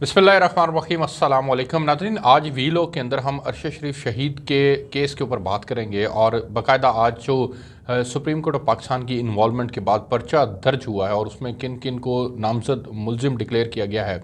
बिस्मिल्लाहिर्रहमानिर्रहीम अस्सलाम वालेकुम नाज़रीन। आज वीलो के अंदर हम अरशद शरीफ शहीद के केस के ऊपर बात करेंगे और बाकायदा आज जो सुप्रीम कोर्ट ऑफ पाकिस्तान की इन्वॉल्वमेंट के बाद पर्चा दर्ज हुआ है और उसमें किन किन को नामजद मुलजिम डिक्लेयर किया गया है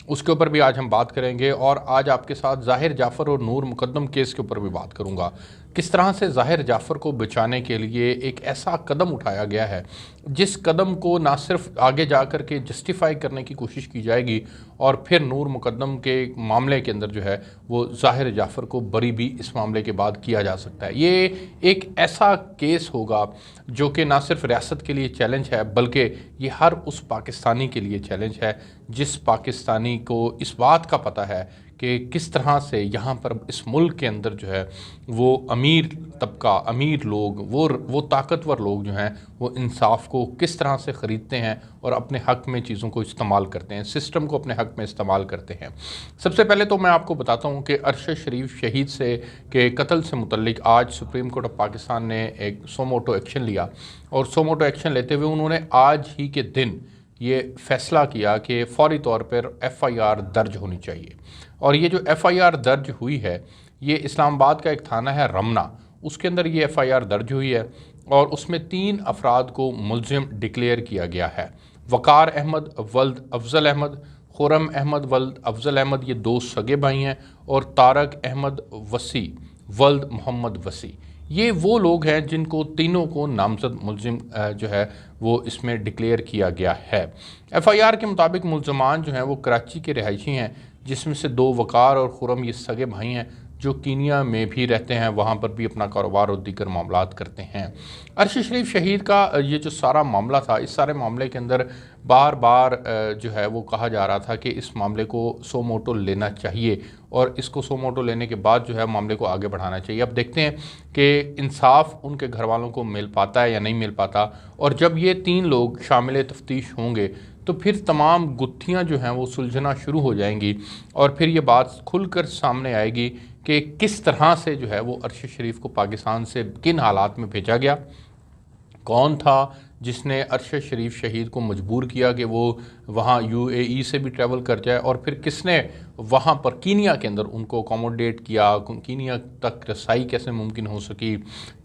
उसके ऊपर भी आज हम बात करेंगे। और आज आपके साथ ज़ाहिर जाफ़र और नूर मुकद्दम केस के ऊपर भी बात करूँगा। किस तरह से ज़ाहिर जाफ़र को बचाने के लिए एक ऐसा कदम उठाया गया है जिस कदम को ना सिर्फ आगे जा कर के जस्टिफाई करने की कोशिश की जाएगी और फिर नूर मुकद्दम के मामले के अंदर जो है वो ज़ाहिर जाफ़र को बरी भी इस मामले के बाद किया जा सकता है। ये एक ऐसा केस होगा जो कि ना सिर्फ रियासत के लिए चैलेंज है बल्कि ये हर उस पाकिस्तानी के लिए चैलेंज है जिस पाकिस्तानी को इस बात का पता है कि किस तरह से यहाँ पर इस मुल्क के अंदर जो है वो अमीर तबका, अमीर लोग, वो ताकतवर लोग जो हैं वो इंसाफ को किस तरह से ख़रीदते हैं और अपने हक़ में चीज़ों को इस्तेमाल करते हैं, सिस्टम को अपने हक़ में इस्तेमाल करते हैं। सबसे पहले तो मैं आपको बताता हूँ कि अरशद शरीफ शहीद से के कत्ल से मुतल्लिक आज सुप्रीम कोर्ट ऑफ पाकिस्तान ने एक सोमोटो एक्शन लिया और सोमोटो एक्शन लेते हुए उन्होंने आज ही के दिन ये फ़ैसला किया कि फ़ौरी तौर पर FIR दर्ज होनी चाहिए। और ये जो FIR दर्ज हुई है ये इस्लामाबाद का एक थाना है रमना, उसके अंदर ये FIR दर्ज हुई है और उसमें 3 अफराद को मुलजिम डिक्लेयर किया गया है। वक़ार अहमद वल्द अफजल अहमद, खुरम अहमद वल्द अफजल अहमद, ये 2 सगे भाई हैं, और तारक अहमद वसी वल्द मोहम्मद वसी, ये वो लोग हैं जिनको तीनों को नामजद मुलजिम जो है वो इसमें डिक्लेयर किया गया है। FIR के मुताबिक मुलजमान जो हैं वो कराची के रिहायशी हैं जिसमें से 2 वक़ार और खुरम ये सगे भाई हैं जो कीनिया में भी रहते हैं, वहाँ पर भी अपना कारोबार और दीगर मामलात करते हैं। अरशद शरीफ शहीद का ये जो सारा मामला था, इस सारे मामले के अंदर बार बार जो है वो कहा जा रहा था कि इस मामले को सो मोटो लेना चाहिए और इसको सो मोटो लेने के बाद जो है मामले को आगे बढ़ाना चाहिए। अब देखते हैं कि इंसाफ उनके घर वालों को मिल पाता है या नहीं मिल पाता, और जब ये 3 लोग शामिल तफ्तीश होंगे तो फिर तमाम गुत्थियाँ जो हैं वो सुलझना शुरू हो जाएंगी और फिर ये बात खुलकर सामने आएगी कि किस तरह से जो है वो अरशद शरीफ को पाकिस्तान से किन हालात में भेजा गया, कौन था जिसने अरशद शरीफ शहीद को मजबूर किया कि वो वहाँ UAE से भी ट्रैवल कर जाए, और फिर किसने वहाँ पर कीनिया के अंदर उनको अकोमोडेट किया, कीनिया तक रसाई कैसे मुमकिन हो सकी,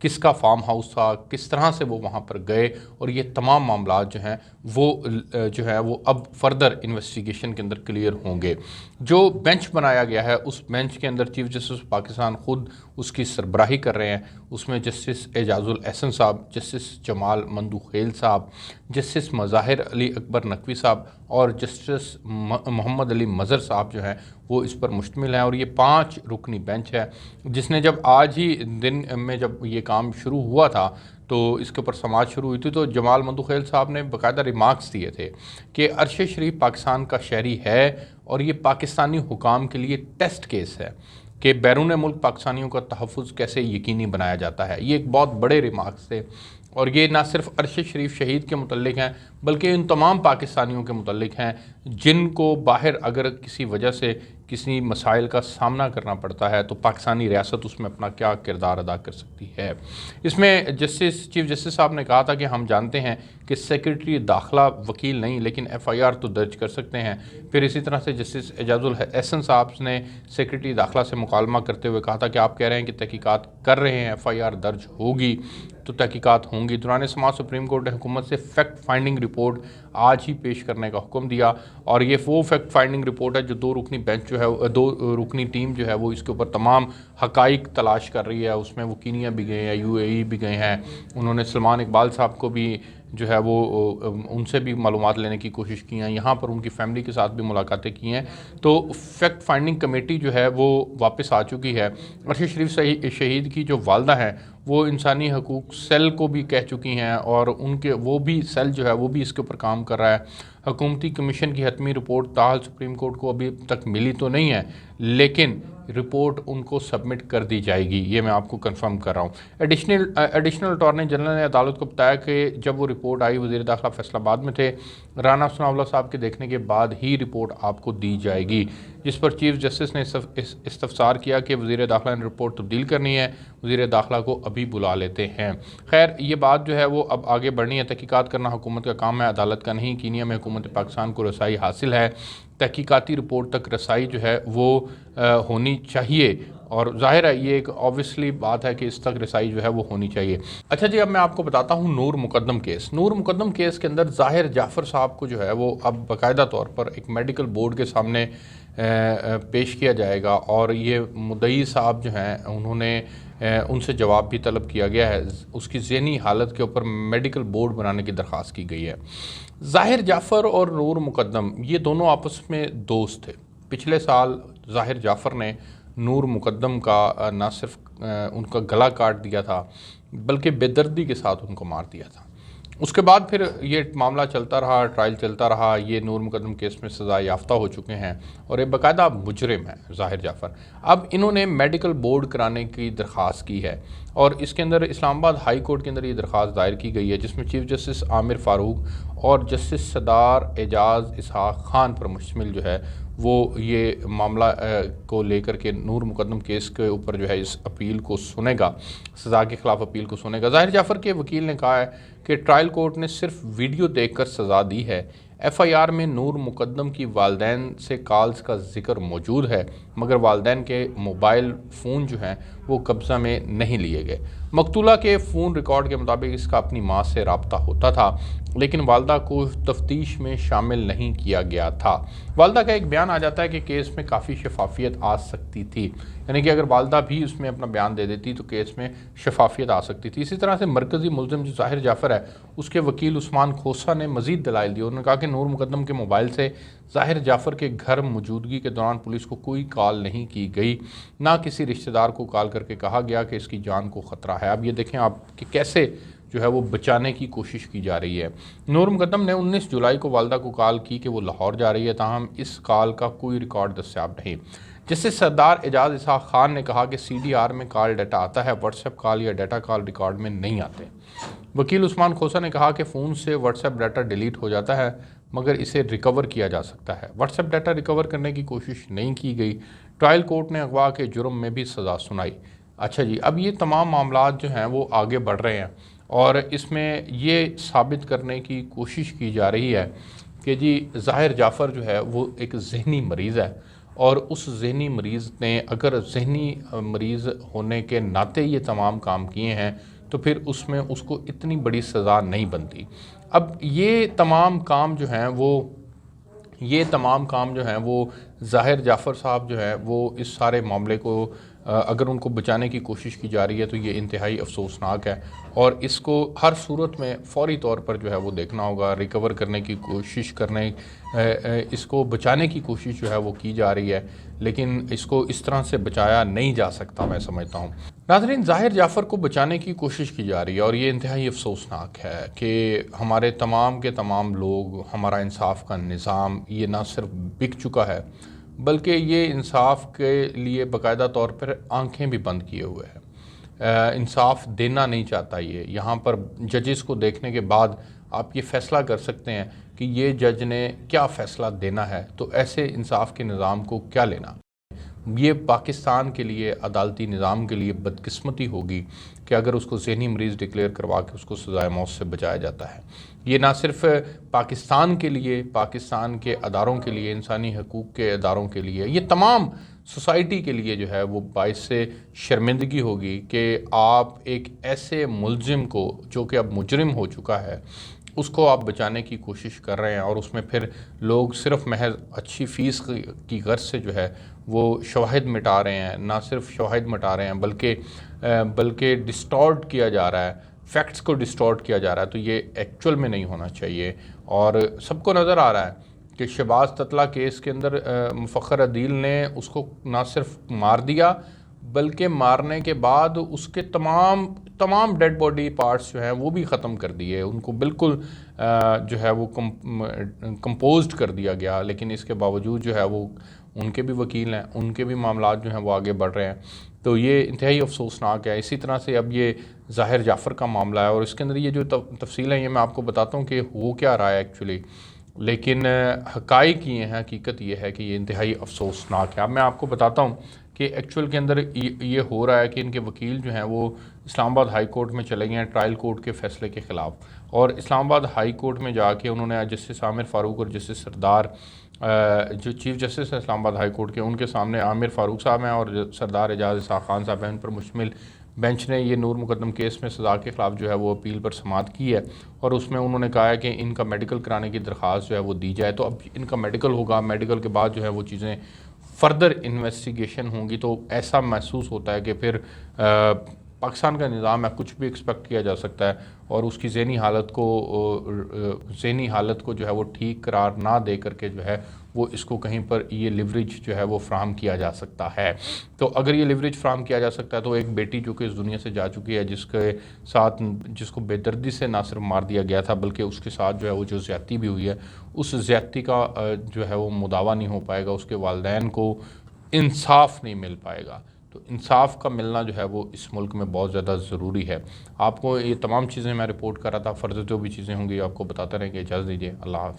किसका फार्म हाउस था, किस तरह से वो वहाँ पर गए, और ये तमाम मामला जो हैं वो अब फर्दर इन्वेस्टिगेशन के अंदर क्लियर होंगे। जो बेंच बनाया गया है उस बेंच के अंदर चीफ जस्टिस पाकिस्तान ख़ुद उसकी सरबराही कर रहे हैं। उसमें जस्टिस एजाजुल एहसन साहब, जस्टिस जमाल मंदूखेल साहब, जस्टिस मज़ाहिर अली अकबर नकवी साहब और जस्टिस मोहम्मद अली मज़र साहब जो हैं वो इस पर मुश्तमिल हैं। और ये 5 रुकनी बेंच है जिसने जब आज ही दिन में जब ये काम शुरू हुआ था तो इसके ऊपर समाज शुरू हुई थी, तो जमाल मंदूखेल साहब ने बाकायदा रिमार्क्स दिए थे कि अरशद शरीफ पाकिस्तान का शहरी है और ये पाकिस्तानी हुकाम के लिए टेस्ट केस है कि बैरून मुल्क पाकिस्तानियों का तहफ़्फ़ुज़ कैसे यकीनी बनाया जाता है। ये एक बहुत बड़े रिमार्क्स थे और ये ना सिर्फ अरशद शरीफ शहीद के मुतल्लिक हैं बल्कि उन तमाम पाकिस्तानियों के मुतल्लिक हैं जिनको बाहर अगर किसी वजह से किसी मसाइल का सामना करना पड़ता है तो पाकिस्तानी रियासत उसमें अपना क्या किरदार अदा कर सकती है। इसमें चीफ जस्टिस साहब ने कहा था कि हम जानते हैं कि सेक्रेटरी दाखिला वकील नहीं लेकिन FIR तो दर्ज कर सकते हैं। फिर इसी तरह से जस्टिस एजाजुल एहसन साहब ने सेक्रेटरी दाखिला से मुकालमा करते हुए कहा था कि आप कह रहे हैं कि तहकीकात कर रहे हैं, FIR दर्ज होगी तो तहकीकात होंगी। दौरान समाअत सुप्रीम कोर्ट ने हुकूमत से फैक्ट फाइंडिंग रिपोर्ट आज ही पेश करने का हुक्म दिया और ये वो फैक्ट फाइंडिंग रिपोर्ट है जो 2 रुकनी बेंच जो है 2 रुकनी टीम जो है वो इसके ऊपर तमाम हकाइक तलाश कर रही है। उसमें वो कीनिया भी गए हैं, UAE भी गए हैं, उन्होंने सलमान इकबाल साहब को भी जो है वो उनसे भी मालूमात लेने की कोशिश की हैं, यहाँ पर उनकी फ़ैमिली के साथ भी मुलाकातें की हैं। तो फैक्ट फाइंडिंग कमेटी जो है वो वापस आ चुकी है। अरशद शरीफ शहीद की जो वालदा हैं वो इंसानी हकूक़ सेल को भी कह चुकी हैं और उनके वो भी सेल जो है वो भी इसके ऊपर काम कर रहा है। हुकूमती कमीशन की हतमी रिपोर्ट ताहल सुप्रीम कोर्ट को अभी तक मिली तो नहीं है लेकिन रिपोर्ट उनको सबमिट कर दी जाएगी, ये मैं आपको कंफर्म कर रहा हूँ। एडिशनल अटॉर्नी जनरल ने अदालत को बताया कि जब वो रिपोर्ट आई वज़ीर दाखिला फैसलाबाद में थे, राना सनाउल्लाह साहब के देखने के बाद ही रिपोर्ट आपको दी जाएगी। जिस पर चीफ जस्टिस ने इस्तफसार किया कि वज़ीर दाखिला ने रिपोर्ट तब्दील करनी है, वज़ीर दाखिला को अभी बुला लेते हैं। खैर ये बात जो है वो अब आगे बढ़नी है, तहकीकात करना हुकूमत का काम है, अदालत का नहीं। कीनिया में हुकूमत पाकिस्तान को रसाई हासिल है, तहकीकाती रिपोर्ट तक रसाई जो है वो होनी चाहिए, और ज़ाहिर है ये एक ऑब्वियसली बात है कि इस तक रसाई जो है वो होनी चाहिए। अच्छा जी, अब मैं आपको बताता हूँ नूर मुकद्दम केस। नूर मुकद्दम केस के अंदर ज़ाहिर जाफ़र साहब को जो है वो अब बाकायदा तौर पर एक मेडिकल बोर्ड के सामने पेश किया जाएगा, और ये मुद्दई साहब जो हैं उन्होंने उनसे जवाब भी तलब किया गया है। उसकी ज़हनी हालत के ऊपर मेडिकल बोर्ड बनाने की दरख्वास्त की गई है। ज़ाहिर जाफ़र और नूर मुकद्दम ये दोनों आपस में दोस्त थे। पिछले साल ज़ाहिर जाफ़र ने नूर मुकद्दम का ना सिर्फ उनका गला काट दिया था, बल्कि बेदर्दी के साथ उनको मार दिया था। उसके बाद फिर ये मामला चलता रहा, ट्रायल चलता रहा। ये नूर मुकद्दम केस में सज़ा याफ्ता हो चुके हैं और ये बाकायदा मुजरिम है ज़ाहिर जाफ़र। अब इन्होंने मेडिकल बोर्ड कराने की दरख्वास्त की है, और इसके अंदर इस्लामाबाद हाई कोर्ट के अंदर ये दरख्वास्त दायर की गई है, जिसमें चीफ जस्टिस आमिर फ़ारूक और जस्टिस सदार एजाज़ इसहाक़ ख़ान पर मुश्तमिल जो है वो ये मामला को लेकर के नूर मुकद्दम केस के ऊपर जो है इस अपील को सुनेगा, सज़ा के ख़िलाफ़ अपील को सुनेगा। ज़ाहिर जाफ़र के वकील ने कहा है कि ट्रायल कोर्ट ने सिर्फ वीडियो देखकर सज़ा दी है। एफआईआर में नूर मुकद्दम की वालदैन से कॉल्स का जिक्र मौजूद है, मगर वालदैन के मोबाइल फ़ोन जो हैं वो कब्ज़ा में नहीं लिए गए। मकतूला के फ़ोन रिकॉर्ड के मुताबिक इसका अपनी माँ से रब्ता होता था, लेकिन वालदा को तफ्तीश में शामिल नहीं किया गया था। वालदा का एक बयान आ जाता है कि केस में काफ़ी शफाफियत आ सकती थी, यानी कि अगर वालदा भी उसमें अपना बयान दे देती तो केस में शफाफियत आ सकती थी। इसी तरह से मरकज़ी मुलज़िम जो ज़ाहिर जाफ़र है, उसके वकील उस्मान खोसा ने मज़ीद दलाइल दिए। उन्होंने कहा कि नूर मुकद्दम के मोबाइल से ज़ाहिर जाफ़र के घर मौजूदगी के दौरान पुलिस को कोई कॉल नहीं की गई, ना किसी रिश्तेदार को कॉल करके कहा गया कि इसकी जान को ख़तरा है। अब ये देखें आप कि कैसे जो है वो बचाने की कोशिश की जा रही है। नूर मुकद्दम ने 19 जुलाई को वालदा को कॉल की कि वो लाहौर जा रही है, ताहम इस कॉल का कोई रिकॉर्ड दस्याब नहीं। जिससे सरदार एजाज इसहाक़ खान ने कहा कि CDR में कॉल डाटा आता है, व्हाट्सएप कॉल या डाटा कॉल रिकॉर्ड में नहीं आते। वकील उस्मान खोसा ने कहा कि फ़ोन से व्हाट्सएप डाटा डिलीट हो जाता है, मगर इसे रिकवर किया जा सकता है। व्हाट्सएप डाटा रिकवर करने की कोशिश नहीं की गई। ट्रायल कोर्ट ने अगवा के जुर्म में भी सज़ा सुनाई। अच्छा जी, अब ये तमाम मामलात जो हैं वो आगे बढ़ रहे हैं, और इसमें ये साबित करने की कोशिश की जा रही है कि जी ज़ाहिर जाफ़र जो है वो एक ज़हनी मरीज़ है, और उस ज़हनी मरीज़ ने अगर ज़हनी मरीज़ होने के नाते ये तमाम काम किए हैं तो फिर उसमें उसको इतनी बड़ी सज़ा नहीं बनती। अब ये तमाम काम जो हैं वो ज़ाहिर जाफ़र साहब जो है वो इस सारे मामले को अगर उनको बचाने की कोशिश की जा रही है तो ये इंतहाई अफसोसनाक है, और इसको हर सूरत में फ़ौरी तौर पर जो है वो देखना होगा। रिकवर करने की कोशिश करने इसको बचाने की कोशिश जो है वो की जा रही है, लेकिन इसको इस तरह से बचाया नहीं जा सकता, मैं समझता हूँ। नाज़रीन, ज़ाहिर जाफ़र को बचाने की कोशिश की जा रही है, और ये इंतहाई अफसोसनाक है कि हमारे तमाम के तमाम लोग, हमारा इंसाफ का निज़ाम ये ना सिर्फ बिक चुका है, बल्कि ये इंसाफ के लिए बाकायदा तौर पर आंखें भी बंद किए हुए है। इंसाफ देना नहीं चाहता। ये यहाँ पर जजेस को देखने के बाद आप ये फ़ैसला कर सकते हैं कि ये जज ने क्या फ़ैसला देना है, तो ऐसे इंसाफ के निज़ाम को क्या लेना। ये पाकिस्तान के लिए, अदालती निज़ाम के लिए बदकिस्मती होगी कि अगर उसको ज़हनी मरीज़ डिक्लेयर करवा के उसको सज़ाए मौत से बचाया जाता है। ये ना सिर्फ पाकिस्तान के लिए, पाकिस्तान के अदारों के लिए, इंसानी हकूक़ के अदारों के लिए, ये तमाम सोसाइटी के लिए जो है वो बाइस से शर्मिंदगी होगी कि आप एक ऐसे मुलजिम को जो कि अब मुजरिम हो चुका है उसको आप बचाने की कोशिश कर रहे हैं, और उसमें फिर लोग सिर्फ महज अच्छी फ़ीस की गर्ज से जो है वो शवाहिद मिटा रहे हैं। ना सिर्फ शवाहिद मिटा रहे हैं बल्कि डिस्टॉर्ट किया जा रहा है, फैक्ट्स को डिस्टॉर्ट किया जा रहा है। तो ये एक्चुअल में नहीं होना चाहिए, और सबको नज़र आ रहा है कि शहबाज ततला केस के अंदर मुफ़ख्खर अदील ने उसको ना सिर्फ मार दिया, बल्कि मारने के बाद उसके तमाम डेड बॉडी पार्ट्स जो हैं वो भी ख़त्म कर दिए, उनको बिल्कुल जो है वो कंपोज्ड कर दिया गया। लेकिन इसके बावजूद जो है वो उनके भी वकील हैं, उनके भी मामलात जो हैं वो आगे बढ़ रहे हैं। तो ये इंतहाई अफसोसनाक है। इसी तरह से अब ये ज़ाहिर जाफ़र का मामला है, और इसके अंदर ये जो तफसील है ये मैं आपको बताता हूँ कि हो क्या रहा है एक्चुअली। लेकिन हक़ाइक़ ये हैं, हकीकत ये है कि ये इंतहाई अफसोसनाक है। अब मैं आपको बताता हूँ कि एक्चुअल के अंदर ये हो रहा है कि इनके वकील जो हैं वो इस्लामाबाद हाई कोर्ट में चले गए हैं ट्रायल कोर्ट के फ़ैसले के ख़िलाफ़, और इस्लामाबाद हाई कोर्ट में जाके उन्होंने जस्टिस आमिर फ़ारूक और जस्टिस सरदार, जो चीफ़ जस्टिस है इस्लामाबाद हाई कोर्ट के, उनके सामने आमिर फ़ारूक साहब हैं और सरदार एजाज़ इसाक़ खान साहब हैं, उन पर मुश्तमिल बेंच ने ये नूर मुकदम केस में सज़ा के ख़िलाफ़ जो है वो अपील पर समाअत की है, और उसमें उन्होंने कहा है कि इनका मेडिकल कराने की दरख्वास्त जो है वो दी जाए। तो अब इनका मेडिकल होगा, मेडिकल के बाद जो है वो चीज़ें फ़र्दर इन्वेस्टिगेशन होंगी, तो ऐसा महसूस होता है कि फिर पाकिस्तान का निज़ाम है, कुछ भी एक्सपेक्ट किया जा सकता है, और उसकी ज़हनी हालत को जो है वो ठीक करार ना दे करके जो है वो इसको कहीं पर ये लिवरेज जो है वो फ़राहम किया जा सकता है। तो अगर ये लिवरेज फ़राहम किया जा सकता है तो एक बेटी जो कि इस दुनिया से जा चुकी है, जिसको बेदर्दी से ना सिर्फ मार दिया गया था बल्कि उसके साथ जो है वो जो ज़्यादती भी हुई है, उस ज़्यादती का जो है वो मुदावा नहीं हो पाएगा, उसके वालिदैन को इंसाफ़ नहीं मिल पाएगा। तो इंसाफ़ का मिलना जो है वो इस मुल्क में बहुत ज़्यादा ज़रूरी है। आपको ये तमाम चीज़ें मैं रिपोर्ट कर रहा था, फ़र्दर जो भी चीज़ें होंगी आपको बताते रहेंगे। इजाज़त दीजिए, अल्लाह हाफ़िज़।